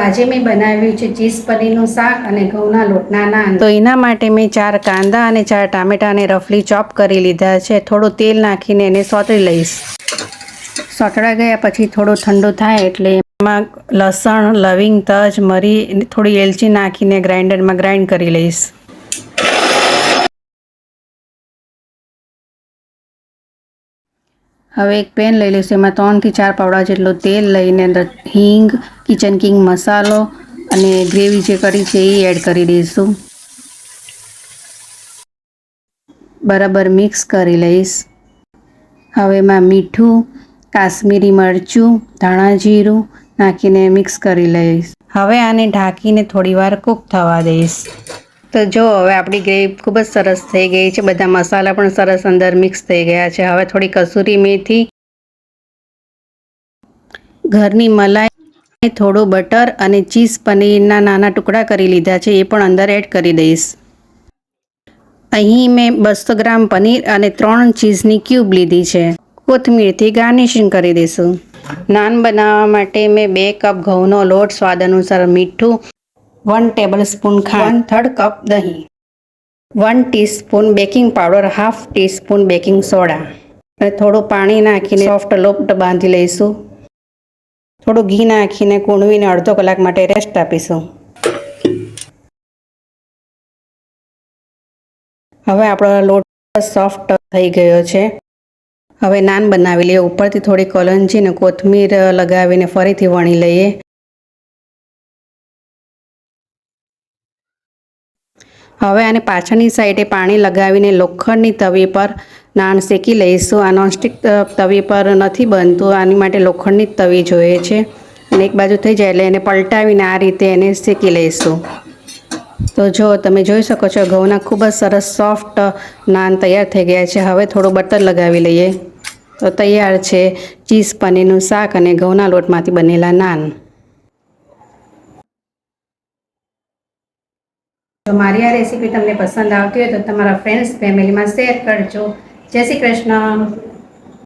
આજે મેં બનાવ્યું છે ચીઝ પનીરનું શાક અને ઘઉંના લોટના નાન. તો એના માટે મેં 4 કાંદા અને 4 ટામેટાને રફલી ચોપ કરી લીધા છે. થોડું તેલ નાખીને એને સોતરી લઈશ. સોતળા ગયા પછી થોડું ઠંડુ થાય એટલે એમાં લસણ, લવિંગ, તજ, મરી, થોડી એલચી નાખીને ગ્રાઇન્ડરમાં ગ્રાઇન્ડ કરી લઈશ. હવે એક પેન લઈ લઈશું. એમાં 3 થી 4 પાવડા જેટલું તેલ લઈને અંદર હિંગ, કિચન કિંગ મસાલો અને ગ્રેવી જે કરી છે એ એડ કરી દઈશું. બરાબર મિક્સ કરી લઈશ. હવે એમાં મીઠું, કાશ્મીરી મરચું, ધાણા જીરું નાખીને મિક્સ કરી લઈશ. હવે આને ઢાંકીને થોડીવાર કૂક થવા દઈશ. તો જો હવે આપણી ગ્રેવી ખૂબ જ સરસ થઈ ગઈ છે. બધા મસાલા પણ સરસ અંદર મિક્સ થઈ ગયા છે. હવે થોડી કસૂરી મેથી, ઘરની મલાઈ, થોડું બટર અને ચીઝ પનીરના નાના ટુકડા કરી લીધા છે એ પણ અંદર એડ કરી દઈશ. અહીં મેં 200 ગ્રામ પનીર અને 3 ચીઝની ક્યુબ લીધી છે. કોથમીરથી ગાર્નિશિંગ કરી દઈશું. નાન બનાવવા માટે મેં 2 કપ ઘઉંનો લોટ, સ્વાદ અનુસાર મીઠું, 1 ટેબલસ્પૂન ખાંડ, 1/3 કપ દહીં, 1 teaspoon baking powder, 1/2 teaspoon baking soda અને થોડું પાણી નાખીને સોફ્ટ લોટ બાંધી લઈશું. થોડું ઘી નાખીને કૂણવીને અડધો કલાક માટે રેસ્ટ આપીશું. હવે આપણો લોટ સોફ્ટ થઈ ગયો છે. હવે નાન બનાવી લઈએ. ઉપરથી થોડી કલોંજી અને કોથમીર લગાવીને ફરીથી વણી લઈએ. હવે આને પાછળની સાઈડે પાણી લગાવીને લોખંડની તવી પર નાન શેકી લઈશું. આ નોનસ્ટિક તવી પર નથી બનતું, આની માટે લોખંડની તવી જોઈએ છે. અને એક બાજુ થઈ જાય એટલે એને પલટાવીને આ રીતે એને શેકી લઈશું. તો જો તમે જોઈ શકો છો ઘઉંના ખૂબ જ સરસ સોફ્ટ નાન તૈયાર થઈ ગયા છે. હવે થોડું બટર લગાવી લઈએ. તો તૈયાર છે ચીઝ પનીરનું શાક અને ઘઉંના લોટમાંથી બનેલા નાન. જો મારી આ રેસીપી તમને પસંદ આવતી હોય તો તમારા ફ્રેન્ડ્સ ફેમિલીમાં શેર કરજો. જય શ્રી કૃષ્ણ.